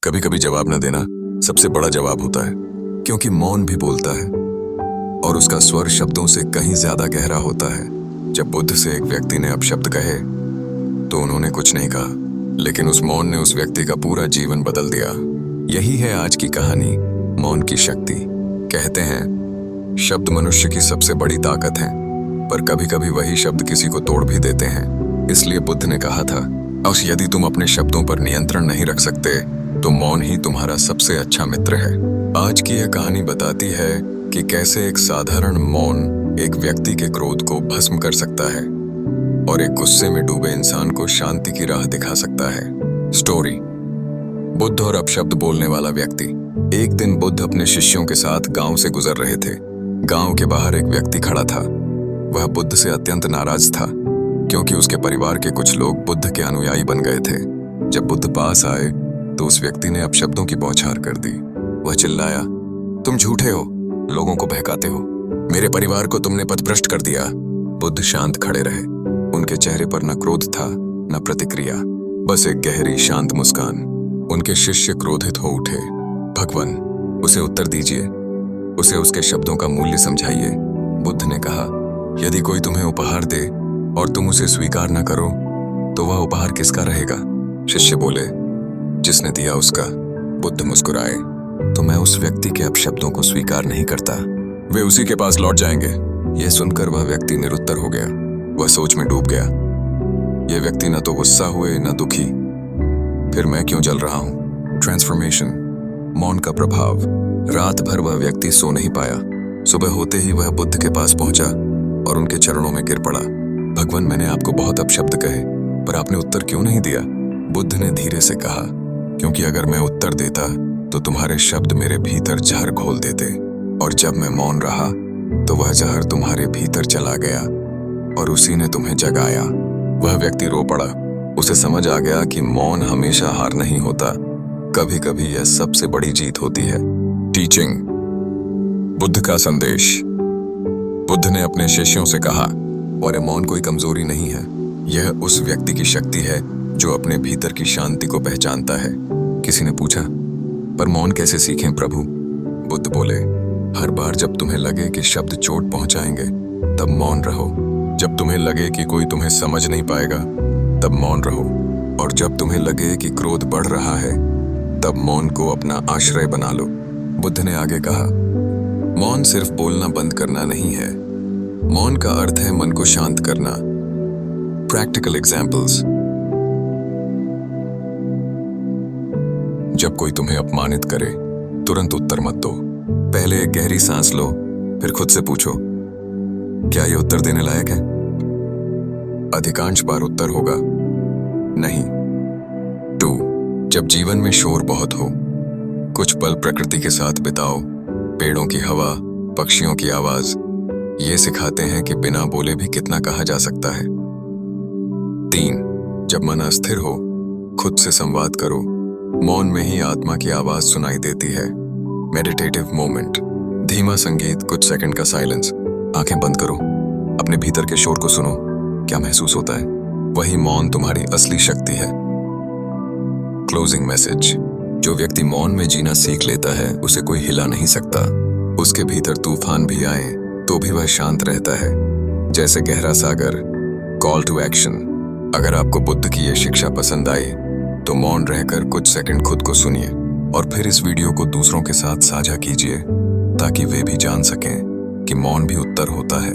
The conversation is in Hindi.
कभी कभी जवाब न देना सबसे बड़ा जवाब होता है, क्योंकि मौन भी बोलता है और उसका स्वर शब्दों से कहीं ज्यादा गहरा होता है। जब बुद्ध से एक व्यक्ति ने अपशब्द कहे तो उन्होंने कुछ नहीं कहा, लेकिन उस मौन ने उस व्यक्ति का पूरा जीवन बदल दिया। यही है आज की कहानी, मौन की शक्ति। कहते हैं शब्द मनुष्य की सबसे बड़ी ताकत है, पर कभी कभी वही शब्द किसी को तोड़ भी देते हैं। इसलिए बुद्ध ने कहा था, और यदि तुम अपने शब्दों पर नियंत्रण नहीं रख सकते तो मौन ही तुम्हारा सबसे अच्छा मित्र है। आज की यह कहानी बताती है कि कैसे एक साधारण मौन एक व्यक्ति के क्रोध को भस्म कर सकता है और एक गुस्से में डूबे इंसान को शांति की राह दिखा सकता है। स्टोरी। बुद्ध और अपशब्द बोलने वाला व्यक्ति। एक दिन बुद्ध अपने शिष्यों के साथ गांव से गुजर रहे थे। गांव के बाहर एक व्यक्ति खड़ा था। वह बुद्ध से अत्यंत नाराज था, क्योंकि उसके परिवार के कुछ लोग बुद्ध के अनुयायी बन गए थे। जब बुद्ध पास आए तो उस व्यक्ति ने अपशब्दों की बौछार कर दी। वह चिल्लाया, तुम झूठे हो, लोगों को बहकाते हो, मेरे परिवार को तुमने पथभ्रष्ट कर दिया। बुद्ध शांत खड़े रहे। उनके चेहरे पर न क्रोध था न प्रतिक्रिया, बस एक गहरी शांत मुस्कान। उनके शिष्य क्रोधित हो उठे। भगवान, उसे उत्तर दीजिए, उसे उसके शब्दों का मूल्य समझाइए। बुद्ध ने कहा, यदि कोई तुम्हें उपहार दे और तुम उसे स्वीकार न करो तो वह उपहार किसका रहेगा? शिष्य बोले, जिसने दिया उसका। बुद्ध मुस्कुराए, तो मैं उस व्यक्ति के अपशब्दों को स्वीकार नहीं करता। वे उसी के पास लौट जाएंगे। यह सुनकर वह व्यक्ति निरुत्तर हो गया। वह सोच में डूब गया। यह व्यक्ति न तो गुस्सा हुए न दुखी। फिर मैं क्यों जल रहा हूं? ट्रांसफॉर्मेशन, मौन का प्रभाव। रात भर वह व्यक्ति सो नहीं पाया। सुबह होते ही वह बुद्ध के पास पहुंचा और उनके चरणों में गिर पड़ा। भगवान, मैंने आपको बहुत अपशब्द कहे, पर आपने उत्तर क्यों नहीं दिया? बुद्ध ने धीरे से कहा, क्योंकि अगर मैं उत्तर देता तो तुम्हारे शब्द मेरे भीतर जहर घोल देते, और जब मैं मौन रहा तो वह जहर तुम्हारे भीतर चला गया और उसी ने तुम्हें जगाया। वह व्यक्ति रो पड़ा। उसे समझ आ गया कि मौन हमेशा हार नहीं होता, कभी कभी यह सबसे बड़ी जीत होती है। टीचिंग। बुद्ध का संदेश। बुद्ध ने अपने शिष्यों से कहा, और मौन कोई कमजोरी नहीं है, यह उस व्यक्ति की शक्ति है जो अपने भीतर की शांति को पहचानता है। किसी ने पूछा, पर मौन कैसे सीखें प्रभु? बुद्ध बोले, हर बार जब तुम्हें लगे कि शब्द चोट पहुंचाएंगे तब मौन रहो। जब तुम्हें लगे कि कोई तुम्हें समझ नहीं पाएगा तब मौन रहो, और जब तुम्हें लगे कि क्रोध बढ़ रहा है तब मौन को अपना आश्रय बना लो। बुद्ध ने आगे कहा, मौन सिर्फ बोलना बंद करना नहीं है, मौन का अर्थ है मन को शांत करना। Practical examples. जब कोई तुम्हें अपमानित करे तुरंत उत्तर मत दो। पहले एक गहरी सांस लो, फिर खुद से पूछो, क्या यह उत्तर देने लायक है? अधिकांश बार उत्तर होगा नहीं। 2. जब जीवन में शोर बहुत हो, कुछ पल प्रकृति के साथ बिताओ। पेड़ों की हवा, पक्षियों की आवाज, ये सिखाते हैं कि बिना बोले भी कितना कहा जा सकता है। 3. जब मन अस्थिर हो, खुद से संवाद करो। मौन में ही आत्मा की आवाज सुनाई देती है। Meditative moment. धीमा संगीत, कुछ सेकंड का साइलेंस। आंखें बंद करो, अपने भीतर के शोर को सुनो। क्या महसूस होता है? वही मौन तुम्हारी असली शक्ति है। Closing message. जो व्यक्ति मौन में जीना सीख लेता है उसे कोई हिला नहीं सकता। उसके भीतर तूफान भी आए तो भी वह शांत रहता है, जैसे गहरा सागर। Call to action. अगर आपको बुद्ध की यह शिक्षा पसंद आई तो मौन रहकर कुछ सेकंड खुद को सुनिए और फिर इस वीडियो को दूसरों के साथ साझा कीजिए, ताकि वे भी जान सकें कि मौन भी उत्तर होता है।